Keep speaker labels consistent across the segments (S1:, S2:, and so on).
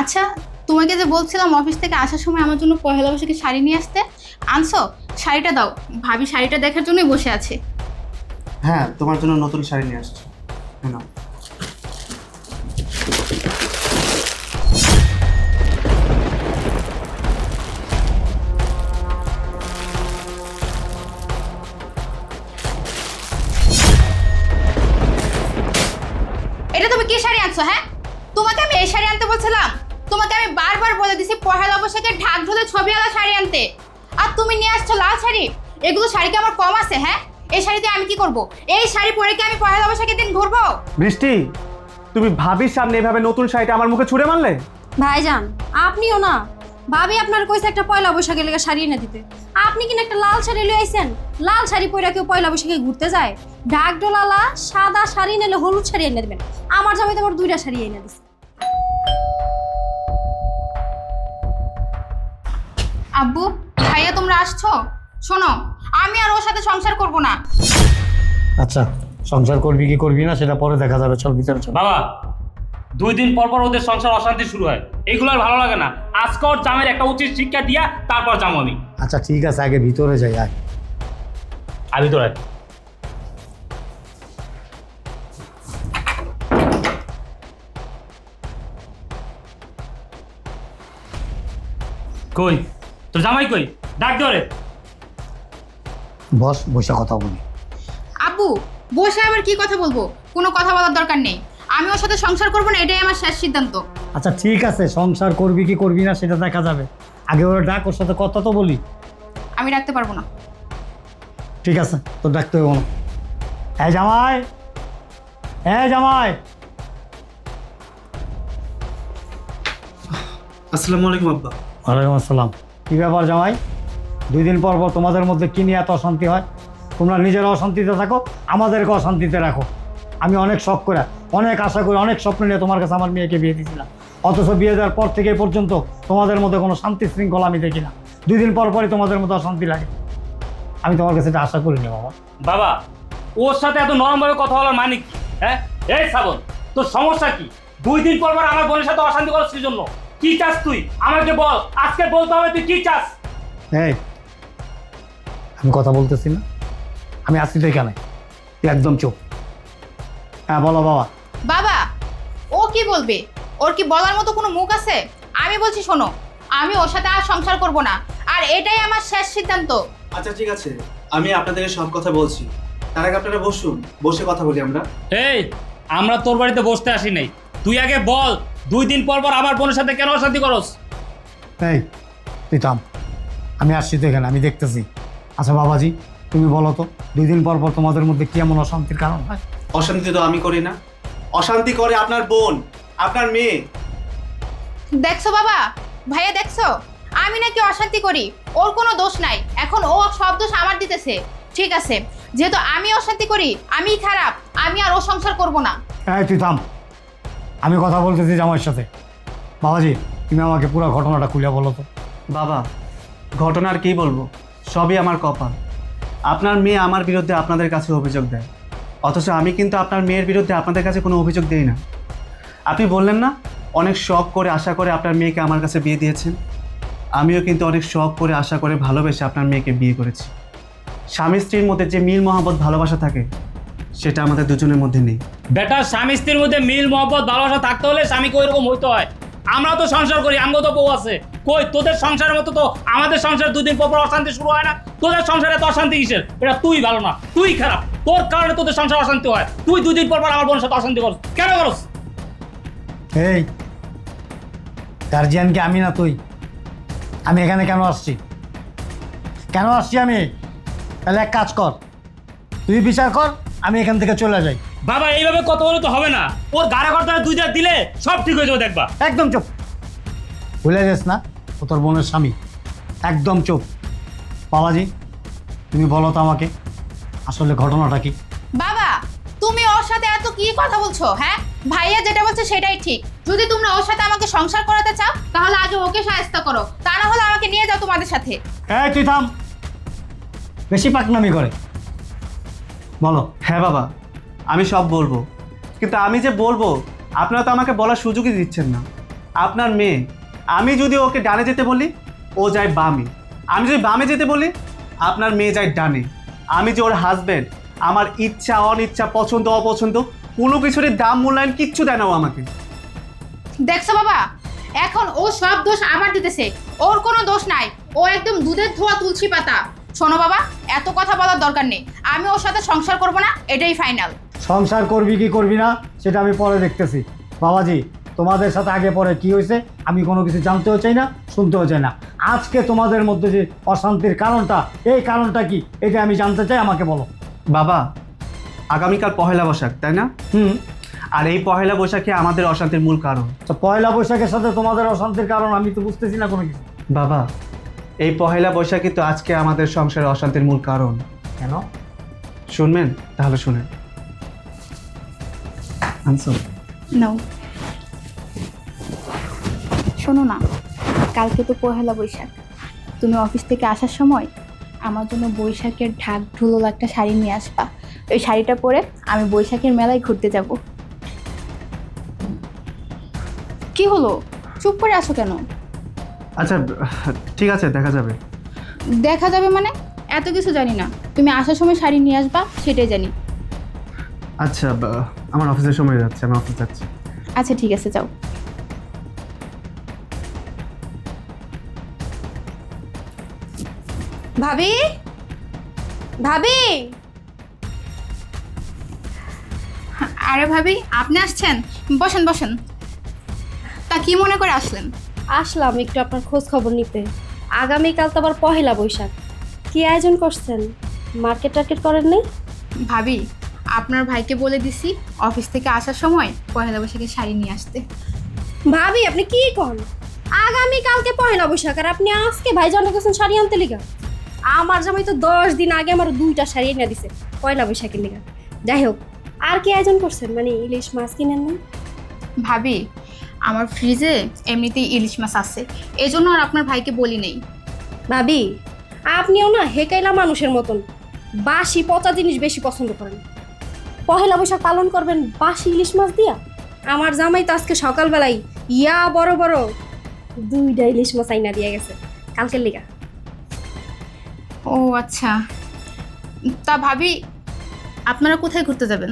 S1: আচ্ছা, তোমাকে যে বলছিলাম অফিস থেকে আসার সময় আমার জন্য পহেলা বৈশাখে শাড়ি নিয়ে আসতে, আনছো? শাড়িটা দাও, ভাবি শাড়িটা দেখার জন্যই বসে আছে।
S2: হ্যাঁ, তোমার জন্য নতুন শাড়ি নিয়ে আসছি। নাও।
S1: এটা তুমি কি শাড়ি আনছো? হ্যাঁ, তোমাকে আমি এই শাড়ি আনতে বলছিলাম। তোমাকে আমি বারবার বলে দিছি পহেলা বৈশাখে ঢাক ঢোলে ছবিওয়ালা শাড়ি আনতে, আর তুমি নিয়ে আসছো লাল শাড়ি। এগুলো শাড়ি কি আমার কম আছে? হ্যাঁ, এই শাড়িতে আমি কি করব? এই শাড়ি পরে কি আমি পহেলা বৈশাখের দিন ঘুরবো?
S2: বৃষ্টি, তুমি ভাবির সামনে এভাবে নতুন শাড়িটা আমার মুখে ছুঁড়ে মারলে।
S3: ভাইজান, আপনিও না, ভাবি আপনার কইছে একটা পয়লা বৈশাখের লেগে শাড়ি এনে দিতে, আপনি কিনা একটা লাল শাড়ি লিয়ে আইছেন। লাল শাড়ি পরে কেউ পয়লা বৈশাখে ঘুরতে যায়? ঢাক ডোলালা সাদা শাড়ি নিলে হলুদ শাড়ি এনে দেবেন। আমার জামাই তো আমার দুইটা শাড়ি এনে দিছে।
S1: আব্বু, ভাইয়া তোমরা আসছো? শোনো, আমি আর ওর সাথে সংসার করব না।
S4: আচ্ছা, সংসার করবি কি করবি না সেটা পরে দেখা যাবে। চল ভিতরে চল।
S5: বাবা, 2 দিন পর পর ওদের সংসার অশান্তি শুরু হয়, এইগুলো আর ভালো লাগে না। আজকে ওর জামের একটা উচিত শিক্ষা দিয়া তারপর যাবো আমি।
S4: আচ্ছা ঠিক আছে, আগে ভিতরে যাই। আয়
S5: আর ভিতরে আয়। কই তোর জামাই কই? ডাক ধরে।
S4: বস, বসে কথা বলি।
S1: আব্বু, বসে আবার কি কথা বলবো? কোনো কথা বলার দরকার নেই। আমি ওর সাথে সংসার করব না, এটাই আমার শেষ সিদ্ধান্ত।
S4: আচ্ছা ঠিক আছে, সংসার করবি কি করবি না সেটা দেখা যাবে। আগে ওরা ডাক, ওর সাথে কথা তো বলি।
S1: আমি রাখতে পারবো না।
S4: ঠিক আছে, তোর ডাকতে হবে না। হ্যাঁ জামাই, হ্যাঁ জামাই।
S2: আসসালামু আলাইকুম আব্বা।
S4: ওয়ালাইকুম আসসালাম। কী ব্যাপার জামাই? 2 দিন পর পর তোমাদের মধ্যে কী নিয়ে এত অশান্তি হয়? তোমরা নিজেরা অশান্তিতে থাকো, আমাদেরকে অশান্তিতে রাখো। আমি অনেক শখ করে, অনেক আশা করে, অনেক স্বপ্ন নিয়ে তোমার কাছে আমার মেয়েকে বিয়ে দিয়েছিলাম, অথচ বিয়ে দেওয়ার পর থেকে এই পর্যন্ত তোমাদের মধ্যে কোনো শান্তি শৃঙ্খলা আমি দেখি না। 2 দিন পর পরই তোমাদের মধ্যে অশান্তি লাগে। আমি তোমার কাছে এটা আশা করিনি বাবা।
S5: বাবা, ওর সাথে এত নরমভাবে কথা বলার মানে কি? হ্যাঁ, এই শ্রাবণ, তোর সমস্যা কি? 2 দিন পর পর আমার বোনের সাথে অশান্তি করার কি জন্য? কি চাস তুই? আমাকে বল, আজকে বলতে হবে তুই কি চাস।
S4: এই, আমি কথা বলতেছি না? আমি আসছি তো এখানে, তুই একদম চুপ। হ্যাঁ বলো বাবা।
S1: বাবা, ও কি বলবে? ওর কি বলার মতো কোনো মুখ আছে? আমি বলছি শোনো, আমি ওর সাথে আর সংসার করব না, আর এটাই আমার শেষ সিদ্ধান্ত।
S2: আচ্ছা ঠিক আছে, আমি আপনাদেরকে সব কথা বলছি। তার আগে আপনারা বসুন, বসে কথা বলি আমরা।
S5: এই, আমরা তোর বাড়িতে বসতে আসি নাই। তুই আগে বল, 2 দিন পর পর আমার বোনের সাথে কেন অশান্তি করস?
S4: এই তুই থাম, আমি আসছি তো এখানে, আমি দেখতেছি। আচ্ছা বাবাজি, তুমি বলো তো, 2 দিন পর পর তোমাদের মধ্যে কি এমন অশান্তির কারণ হয়?
S2: অশান্তি তো আমি করি না, অশান্তি করে আপনার বোন, আপনার মেয়ে।
S1: দেখছো বাবা, ভাইয়া দেখছো, আমি নাকি অশান্তি করি? ওর কোনো দোষ নাই, এখন ও সব দোষ আমার দিতেছে। ঠিক আছে, যেহেতু আমি অশান্তি করি, আমিই খারাপ, আমি আর ও সংসার করব না।
S4: এই তুই থাম, আমি কথা বলতেছি জামাইয়ের সাথে। বাবাজি, তুমি আমাকে পুরো ঘটনাটা খুলে বলো তো।
S2: বাবা, ঘটনা আর কি বলবো, সবই আমার কপাল। আপনার মেয়ে আমার বিরুদ্ধে আপনাদের কাছে অভিযোগ দেয়, অথচ আমি কিন্তু আপনার মেয়ের বিরুদ্ধে আপনাদের কাছে কোনো অভিযোগ দিই না। আপনি বললেন না অনেক শখ করে আশা করে আপনার মেয়েকে আমার কাছে বিয়ে দিয়েছেন, আমিও কিন্তু অনেক শখ করে আশা করে ভালোবেসে আপনার মেয়েকে বিয়ে করেছি। স্বামী স্ত্রীর মধ্যে যে মিল মহব্বত ভালোবাসা থাকে, সেটা আমাদের দুজনের মধ্যে নেই।
S5: বেটা, স্বামী স্ত্রীর মধ্যে মিল মহব্বত ভালোবাসা থাকতে হলে স্বামীকে ওইরকম হইতে হয়। আমরা তো সংসার করি, আমগো তো বউ আছে। কই তোদের সংসারের মতো তো আমাদের সংসার 2 দিন পর পর অশান্তি শুরু হয় না। তোদের সংসারে তো অশান্তি কিসের? এটা তুই ভালো না, তুই খারাপ। তোর কারণে তোদের সংসার অশান্তি হয়। তুই 2 দিন পর পর আমার বোনের সাথে অশান্তি করস কেন করস?
S4: এই গার্জিয়ান কি আমি না তুই? আমি এখানে কেন আসছি? কেন আসছি আমি? তাহলে এক কাজ কর, তুই বিচার কর, আমি এখান থেকে চলে যাই।
S5: বাবা, এইভাবে কথা বলে তো হবে না। ওর গাড়া কর্তায় 2 দিন দিলে সব ঠিক হয়ে যাবে, দেখবা।
S4: একদম চুপ, ভুলে যাস না ও তোর বোনের স্বামী। একদম চুপ। বাবাজি, তুমি বলো তো আমাকে আসলে ঘটনাটা কি?
S1: বাবা, তুমি ওর সাথে এত কি কথা বলছো? হ্যাঁ, ভাইয়া যেটা বলছে সেটাই ঠিক। যদি তোমরা ওর সাথে আমাকে সংসার করাতে চাও, তাহলে আগে ওকে সাহায্য করো, তা না হলে আমাকে নিয়ে যাও তোমাদের সাথে।
S4: এই তুই থাম, বেশি পাকনামি করে। বলো।
S2: হ্যাঁ বাবা, আমি সব বলবো, কিন্তু আমি যে বলবো আপনারা তো আমাকে বলার সুযোগই দিচ্ছেন না। আপনার মেয়ে, আমি যদি ওকে ডানে যেতে বলি ও যায় বামে, আমি যদি বামে যেতে বলি আপনার মেয়ে যায় ডানে। আমি যে ওর হাজব্যান্ড, আমার ইচ্ছা অনিচ্ছা পছন্দ অপছন্দ কোনো কিছুরই দাম মূল্যায়ন কিচ্ছু দেয় না ও আমাকে।
S1: দেখছো বাবা, এখন ও সব দোষ আমার দিতেছে, ওর কোনো দোষ নাই, ও একদম দুধের ধোয়া তুলসী পাতা। শোনো বাবা, এত কথা বলার দরকার নেই, আমি ওর সাথে সংসার করব না, এটাই ফাইনাল।
S4: সংসার করবি কি করবি না সেটা আমি পরে দেখতেছি। বাবাজি, তোমাদের সাথে আগে পরে কি হয়েছে আমি কোনো কিছু জানতেও চাই না, শুনতেও চাই না। আজকে তোমাদের মধ্যে যে অশান্তির কারণটা, এই কারণটা কি এটা আমি জানতে চাই, আমাকে বলো।
S2: বাবা, আগামীকাল পহেলা বৈশাখ, তাই না? আর এই পহেলা বৈশাখে আমাদের অশান্তির মূল কারণ।
S4: তো পয়লা বৈশাখের সাথে তোমাদের অশান্তির কারণ আমি তো বুঝতেছি না কোনো কিছু।
S2: বাবা, এই পহেলা বৈশাখই তো আজকে আমাদের সংসারের অশান্তির মূল কারণ।
S4: কেন?
S2: শুনবেন? তাহলে শুনেন। আনসার
S1: নাও, শোনো না, কালকে তো পহেলা বৈশাখ, তুমি অফিস থেকে আসার সময় আমার জন্য বৈশাখের ঢাক ঢোল একটা শাড়ি নিয়ে আসবা। ওই শাড়িটা পরে আমি বৈশাখের মেলায় ঘুরতে যাব। কি হলো, চুপ করে আসো কেন?
S2: আচ্ছা ঠিক আছে, দেখা যাবে।
S1: দেখা যাবে মানে? এত কিছু জানি না, তুমি আসার সময় শাড়ি নিয়ে আসবা সেটাই জানি।
S2: আচ্ছা, আমার অফিসের সময় যাচ্ছে, আমি অফিস যাচ্ছি।
S1: আচ্ছা ঠিক আছে, যাও।
S3: ভাবি, ভাবি,
S1: আরে ভাবি, আপনি আসছেন? বসেন বসেন। তা কি মনে করে আসলেন?
S3: আসলাম একটু আপনার খোঁজ খবর নিতে। আগামীকাল তো আবার পহেলা বৈশাখ, কি আয়োজন করছেন? মার্কেট টার্কেট করেন নাই?
S1: ভাবি, আপনার ভাইকে বলে দিছি অফিস থেকে আসার সময় পয়লা বৈশাখের শাড়ি নিয়ে আসতে।
S3: ভাবি, আপনি কি কন? আগামীকালকে পহেলা বৈশাখ আর আপনি আজকে ভাইজানকে গেছেন শাড়ি আনতে লিগা? আমার জামাই তো 10 দিন আগে আমার 2টা শাড়ি এনে দিছে পয়লা বৈশাখের লিগা। যাই হোক, আর কি আয়োজন করছেন? মানে ইলিশ মাছ কিনেন না?
S1: ভাবি, আমার ফ্রিজে এমনিতেই ইলিশ মাছ আছে, এই জন্য আর আপনার ভাইকে বলি নেই।
S3: ভাবি, আপনিও না হেকাইলা মানুষের মতন বাসি পচা জিনিস বেশি পছন্দ করেন। পহেলা বৈশাখ পালন করবেন বাসি ইলিশ মাছ দিয়া? আমার জামাই তো আজকে সকালবেলায় বড় বড় 2টা ইলিশ মাছ আইনা দিয়ে গেছে কালকের লিগা।
S1: ও আচ্ছা, তা ভাবি, আপনারা কোথায় ঘুরতে যাবেন?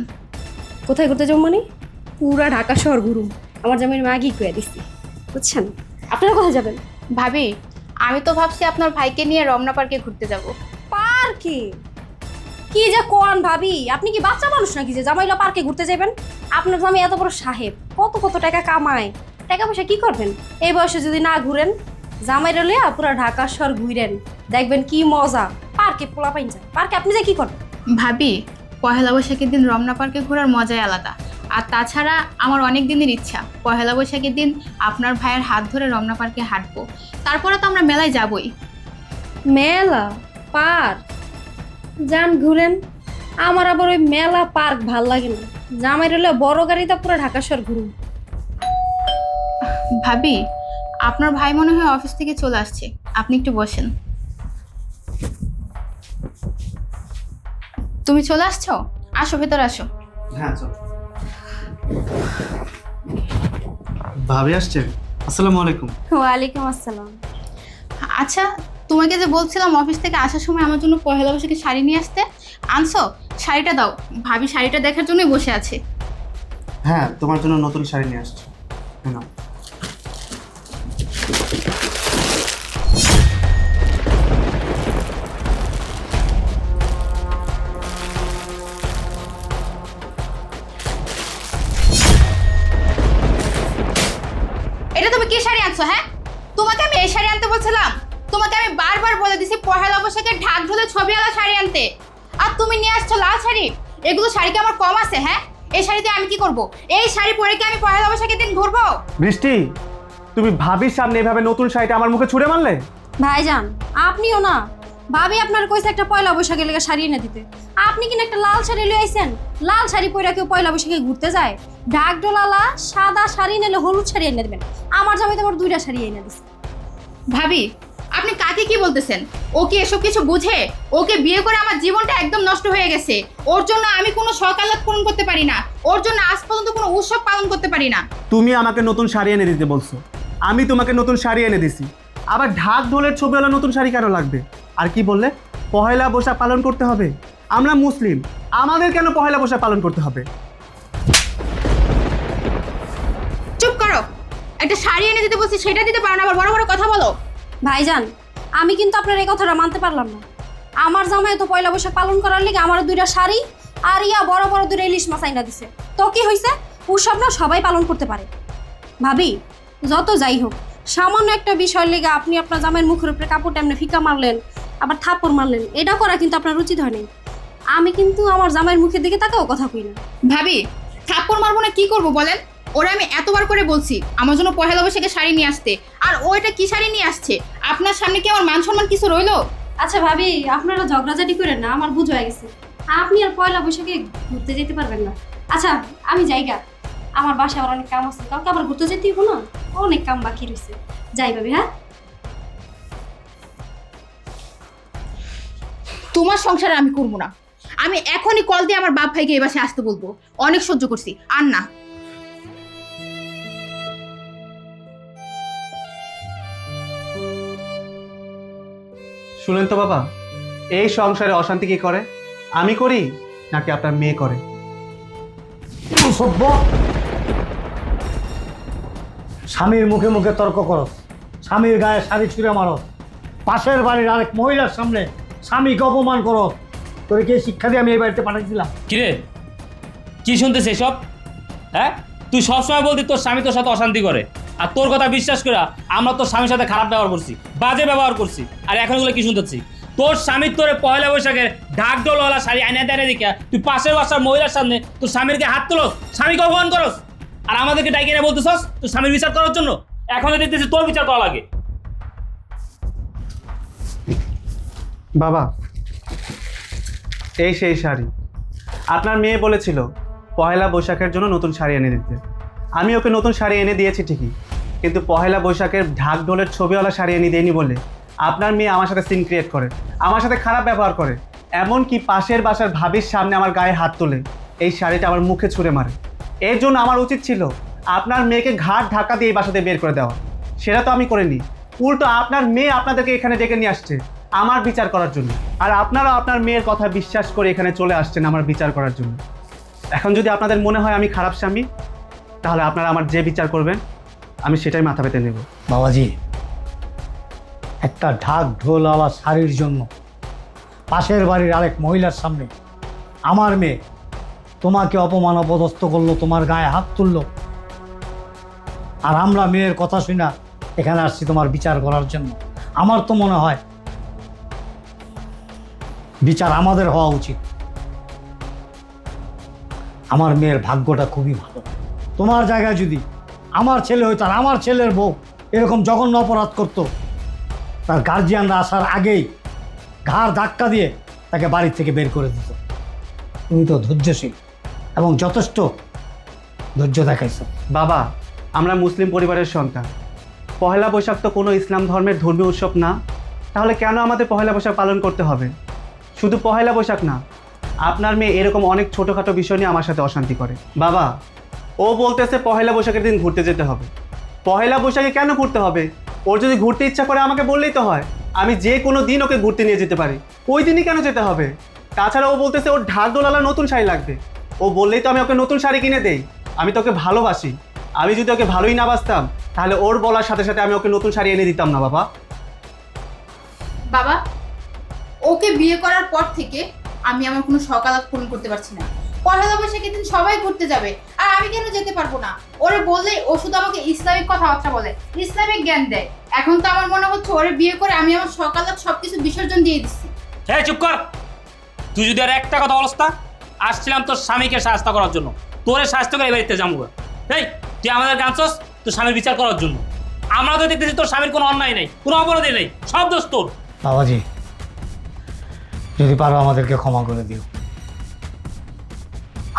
S3: কোথায় ঘুরতে যাবো মানে? পুরা ঢাকা শহর ঘুরুম, আমার জামাইয়ের মাগি কয়ে দিচ্ছি, বুঝছেন? আপনারা কোথায় যাবেন?
S1: ভাবি, আমি তো ভাবছি আপনার ভাইকে নিয়ে রমনা পার্কে ঘুরতে যাব।
S3: পার্কে? কি যে কোন ভাবি, আপনি কি বাচ্চা মানুষ নাকি যে জামাইলা পার্কে ঘুরতে যাবেন? আপনার জামাই এত বড় সাহেব, কত কত টাকা কামায়, টাকা পয়সা কি করবেন? এই বয়সে যদি না ঘুরেন, জামাইরা লিয়া পুরা ঢাকা শহর ঘুরেন, দেখবেন কি মজা। পার্কে পোলা পাইন যায়, পার্কে আপনি যে কি করবেন?
S1: ভাবি, পহেলা বৈশাখের দিন রমনা পার্কে ঘোরার মজাই আলাদা। আর তাছাড়া আমার অনেক দিনের ইচ্ছা পহেলা বৈশাখের দিন আপনার ভাইয়ের হাত ধরে রমনা পার্কে হাঁটবো, তারপরে তো আমরা মেলায় যাবই।
S3: মেলা পার্ক যান ঘুরেন, আমার আবার ওই মেলা পার্ক ভাল লাগে না। জামাই রইলে বড় গাড়িতে পুরো ঢাকা শহর ঘুরুন।
S1: ভাবি, আপনার ভাই মনে হয় অফিস থেকে চলে আসছে, আপনি একটু বসেন। তুমি চলে আসছো? আসো, ভেতর আসো।
S2: হ্যাঁ চল। ভাবি আসছেন? আসসালামু আলাইকুম।
S3: ওয়ালাইকুম আসসালাম।
S1: আচ্ছা, তোমাকে যে বলছিলাম অফিস থেকে আসার সময় আমার জন্য পহেলা বৈশাখে শাড়ি নিয়ে আসতে, আনছো? শাড়িটা দাও। ভাবি শাড়িটা দেখার জন্যই বসে আছে।
S2: হ্যাঁ, তোমার জন্য নতুন শাড়ি নিয়ে আসছি। নাও।
S1: এটা তুমি কি শাড়ি আনছো? হ্যাঁ, তোমাকে আমি এই শাড়ি আনতে বলছিলাম, তোমাকে আমি বারবার বলে দিছি পহেলা বৈশাখে ঢাক ঢোলে ছবিওয়ালা শাড়ি আনতে, আর তুমি নিয়ে আসছো লাল শাড়ি। এগুলো শাড়ি কি আমার কম আছে? হ্যাঁ, এই শাড়ি দিয়ে আমি কি করব? এই শাড়ি পরে কি আমি পহেলা বৈশাখের দিন ঘুরবো?
S2: বৃষ্টি, তুমি ভাবির সামনে এভাবে নতুন শাড়িটা আমার মুখে ছুঁড়ে মারলে?
S3: ভাইজান, আপনিও না, ভাবি আপনার কইছে একটা পয়লা বৈশাখের লেগে শাড়ি এনে দিতে, আপনি কিনা একটা লাল শাড়ি লই আইছেন। লাল শাড়ি পরে কেউ পয়লা বৈশাখে ঘুরতে যায়? ঢাক ডোলালা সাদা শাড়ি নিলে হলুদ শাড়ি এনে দেবেন। আমার জামাই তো আমার 2টা শাড়ি এনে দিছে।
S1: ভাবি, আপনি কাকে কি বলতেছেন? ও কি এসব কিছু বুঝে? ওকে বিয়ে করে আমার জীবনটা একদম নষ্ট হয়ে গেছে। ওর জন্য আমি কোনো সকালাত পূরণ করতে পারি না, ওর জন্য আজ পর্যন্ত কোনো উৎসব পালন করতে পারি না।
S2: তুমি আমাকে নতুন শাড়ি এনে দিতে বলছো, আমি তোমাকে নতুন শাড়ি এনে দিছি, আবার ঢাক ঢোলের ছবিওয়ালা নতুন শাড়ি কেন লাগবে? আর কি বললে পহেলা বৈশাখ পালন করতে হবে? আমরা মুসলিম, আমাদের কেন পহেলা বৈশাখ পালন করতে হবে?
S1: চুপ করো। একটা শাড়ি এনে দিতে বলছি, সেটা দিতে পারো না, আবার বড় বড় কথা বলো।
S3: ভাইজান, আমি কিন্তু আপনার এই কথাটা মানতে পারলাম না। আমার জামাই তো পয়লা বৈশাখ পালন করার লিগে আমার 2টা শাড়ি আর বড় বড় 2টা ইলিশ মাছ আইনা দিছে। তো কি হয়েছে? উৎসব না সবাই পালন করতে পারে। ভাবি, যত যাই হোক, সামান্য একটা বিষয় লেগে আপনি আপনার জামাইয়ের মুখের উপরে কাপড়টা এমনি ফিকা মারলেন, আবার থাপ্পড় মারলেন, এটা করা কিন্তু আপনার উচিত হয়নি। আমি কিন্তু আমার জামাইয়ের মুখের দিকে তাকাও কথা কই না।
S1: ভাবি, থাপ্পড় মারবো না কি করবো বলেন? ওরা আমি এতবার করে বলছি আমার জন্য পহেলা বৈশাখে শাড়ি নিয়ে আসতে, আর ওইটা কি শাড়ি নিয়ে আসছে? আপনার সামনে কি আমার মান সম্মান কিছু রইলো?
S3: আচ্ছা ভাবি, আপনারা ঝগড়াঝাটি করেন না, আমার বুঝ হয়ে গেছে। আপনি আর পয়লা বৈশাখে ঘুরতে যেতে পারবেন না। আচ্ছা আমি যাইগা, আমার বাসায় আবার অনেক কাম আছে, কালকে আবার ঘুরতে যেতে হবো না, অনেক কাম বাকি রয়েছে। যাই ভাবি, হ্যাঁ?
S1: তোমার সংসারে আমি করবো না। আমি এখনই কল দিয়ে আমার বাপ ভাইকে এই বাসায় আসতে বলবো। অনেক সহ্য করছি, আর না।
S2: শুনেন তো বাবা, এই সংসারে অশান্তি কি করে? আমি করি নাকি আপনার মেয়ে করে?
S4: সভ্য, স্বামীর মুখে মুখে তর্ক করো, স্বামীর গায়ে শাড়ি ছুঁড়ে মারো, পাশের বাড়ির আরেক মহিলার সামনে স্বামীকে অপমান করো। তোর কি শিক্ষা দিয়ে আমি এই বাড়িতে পাঠাইছিলাম?
S5: কিরে, কি শুনতেছে সব? হ্যাঁ, তুই সবসময় বলতি তোর স্বামী তোর সাথে অশান্তি করে, আর তোর কথা বিশ্বাস করে আমরা তোর স্বামীর সাথে খারাপ ব্যবহার করছি, বাজে ব্যবহার করছি, আর এখন এগুলো কি শুনতেছি? তোর স্বামীর তোরে পয়লা বৈশাখের ঢাক ঢোলওয়ালা শাড়ি আইনা দেয় দেখে তুই পাশের বাসার মহিলার সামনে তোর স্বামীর গায়ে হাত তুলস, স্বামীকে অপমান করস, আর আমাদেরকে ডাইকে নিয়ে বলতেছস তোর স্বামীর বিচার করার জন্য। এখন দেখতেছি তোর বিচার করা লাগে।
S2: বাবা, এই সেই শাড়ি আপনার মেয়ে বলেছিল পহেলা বৈশাখের জন্য নতুন শাড়ি এনে দিতে। আমি ওকে নতুন শাড়ি এনে দিয়েছি ঠিকই, কিন্তু পহেলা বৈশাখের ঢাক ঢোলের ছবিওয়ালা শাড়ি এনে দেয়নি বলে আপনার মেয়ে আমার সাথে সিন ক্রিয়েট করে, আমার সাথে খারাপ ব্যবহার করে, এমনকি পাশের বাসার ভাবির সামনে আমার গায়ে হাত তোলে, এই শাড়িটা আমার মুখে ছুঁড়ে মারে। এর জন্য আমার উচিত ছিল আপনার মেয়েকে ঘাট ধাক্কা দিয়ে এই বাসাতে বের করে দেওয়া, সেটা তো আমি করিনি। উল্টো আপনার মেয়ে আপনাদেরকে এখানে ডেকে নিয়ে আসছে আমার বিচার করার জন্য, আর আপনারা আপনার মেয়ের কথা বিশ্বাস করে এখানে চলে আসছেন আমার বিচার করার জন্য। এখন যদি আপনাদের মনে হয় আমি খারাপ স্বামী, তাহলে আপনারা আমার যে বিচার করবেন আমি সেটাই মাথা পেতে নেব।
S4: বাবাজি, একটা ঢাক ঢোলওয়ালা শাড়ির জন্য পাশের বাড়ির আরেক মহিলার সামনে আমার মেয়ে তোমাকে অপমান অপদস্থ করলো, তোমার গায়ে হাত তুললো, আর আমরা মেয়ের কথা শুনা এখানে আসছি তোমার বিচার করার জন্য। আমার তো মনে হয় বিচার আমাদের হওয়া উচিত। আমার মেয়ের ভাগ্যটা খুবই ভালো। তোমার জায়গায় যদি আমার ছেলে হইতো আর আমার ছেলের বউ এরকম জঘন্য অপরাধ করতো, তার গার্জিয়ানরা আসার আগেই ঘাড় ধাক্কা দিয়ে তাকে বাড়ি থেকে বের করে দিত। তুমি তো ধৈর্যশীল এবং যথেষ্ট ধৈর্য দেখাইছো।
S2: বাবা, আমরা মুসলিম পরিবারের সন্তান, পহেলা বৈশাখ তো কোনো ইসলাম ধর্মের ধর্মীয় উৎসব না, তাহলে কেন আমাদের পহেলা বৈশাখ পালন করতে হবে? শুধু পহেলা বৈশাখ না, আপনার মেয়ে এরকম অনেক ছোটোখাটো বিষয় নিয়ে আমার সাথে অশান্তি করে। বাবা, ও বলতেছে পহেলা বৈশাখের দিন ঘুরতে যেতে হবে। পহেলা বৈশাখে কেন ঘুরতে হবে? ওর যদি ঘুরতে ইচ্ছা করে আমাকে বললেই তো হয়, আমি যে কোনো দিন ওকে ঘুরতে নিয়ে যেতে পারি, ওই দিনই কেন যেতে হবে? তাছাড়া ও বলতেছে ওর ঢাক ঢোলালা নতুন শাড়ি লাগবে, ও বললেই তো আমি ওকে নতুন শাড়ি কিনে দেই। আমি তো ওকে ভালোবাসি, আমি যদি ওকে ভালোই না বাসতাম তাহলে ওর বলার সাথে সাথে আমি ওকে নতুন শাড়ি এনে দিতাম না। বাবা,
S1: বাবা, ওকে বিয়ে করার পর থেকে আমি আমার কোনো সকালাত পূরণ করতে পারছি না। পহেলা বৈশাখের দিন সবাই ঘুরতে যাবে, আর আমি কেন যেতে পারবো না? ওরে বললে ও শুধু আমাকে ইসলামিক কথাবার্তা বলে, ইসলামিক জ্ঞান দেয়। এখন তো আমার মনে হচ্ছে ওরে বিয়ে করে আমি আমার সকালাত সবকিছু বিসর্জন দিয়ে দিচ্ছি।
S5: হ্যাঁ, চুপ কর। তুই যদি আর একটা কথা বলস না, আসছিলাম তোর স্বামীকে সাহায্য করার জন্য, তোরে সাহায্য করে এই বাড়িতে যাবো। এই তুই আমাদের আনছস তোর স্বামীর বিচার করার জন্য। আমরা তো দেখতেছি তোর স্বামীর কোনো অন্যায় নেই, কোনো অপরাধী নেই, সব দোষ তোর।
S4: বাবাজি, যদি পারো আমাদেরকে ক্ষমা করে দিও।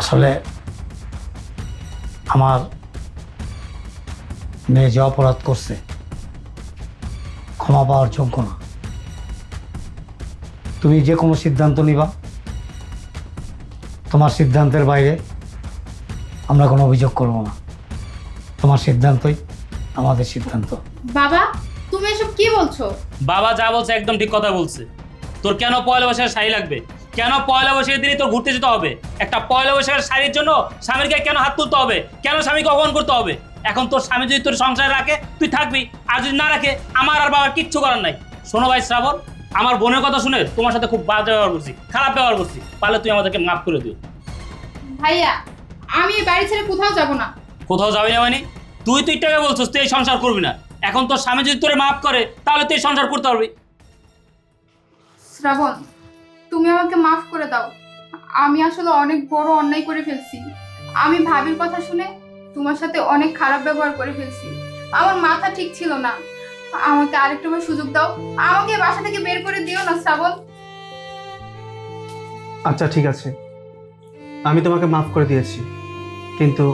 S4: আসলে আমার মেয়ে যে অপরাধ করছে, ক্ষমা পাওয়ার যোগ্য না। তুমি যে কোনো সিদ্ধান্ত নিবা, তোমার সিদ্ধান্তের বাইরে আমরা কোনো অভিযোগ করব না। তোমার সিদ্ধান্তই আমাদের সিদ্ধান্ত।
S1: বাবা তুমি এসব কি বলছো?
S5: বাবা যা বলছে একদম ঠিক কথা বলছে। তোর কেন পয়লা বৈশাখের শাড়ি লাগবে? কেন পয়লা বৈশাখের দিনই তোর ঘুরতে যেতে হবে? একটা পয়লা বৈশাখের শাড়ির জন্য স্বামীর গায়ে কেন হাত তুলতে হবে? কেন স্বামীকে অপমান করতে হবে? এখন তোর স্বামী যদি তোর সংসারে রাখে তুই থাকবি, আর যদি না রাখে আমার আর বাবার কিচ্ছু করার নাই। শোনো ভাই শ্রাবণ, আমার বোনের কথা শুনে তোমার সাথে খুব বাজে ব্যবহার করছি, খারাপ ব্যবহার করছি, পারলে তুই আমাদেরকে মাফ করে দিও।
S1: ভাইয়া আমি এই বাড়ি ছেড়ে কোথাও যাব না।
S5: কোথাও যাবি না মানে? তুই টাকা বলছিস তুই এই সংসার করবি না। এখন তোর স্বামী যদি তোরে মাফ করে তাহলে তুই এই সংসার করতে পারবি।
S1: শ্রাবণ তুমি আমাকে মাফ করে দাও, আমি আসলে অনেক বড় অন্যায় করে ফেলছি। আমি ভাবির কথা শুনে তোমার সাথে অনেক খারাপ ব্যবহার করে ফেলছি। আমার মাথা ঠিক ছিল না, আমাকে আরেকটা বার সুযোগ দাও, আমাকে এই বাসা থেকে বের করে দিও না শ্রাবণ।
S2: আচ্ছা ঠিক আছে, আমি তোমাকে মাফ করে দিয়েছি, কিন্তু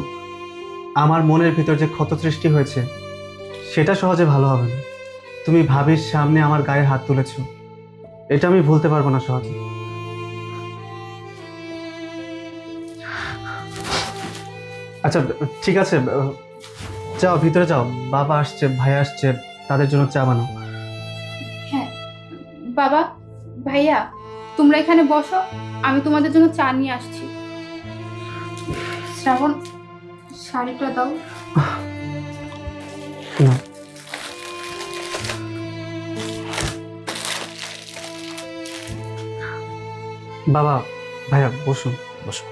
S2: আমার মনের ভিতর যে ক্ষত সৃষ্টি হয়েছে সেটা সহজে ভালো হবে না। তুমি ভাবির সামনে আমার গায়ে হাত তুলেছো, এটা আমি ভুলতে পারবো না সহজে। আচ্ছা ঠিক আছে, যাও ভিতরে যাও, বাবা আসছে, ভাই আসছে, তাদের জন্য চা বানাও।
S1: হ্যাঁ বাবা, ভাইয়া তোমরা এখানে বসো, আমি তোমাদের জন্য চা নিয়ে আসছি। শ্রাবণ শাড়িটা দাও।
S2: না, বাবা ভাইয়া বসুন।
S5: বসো।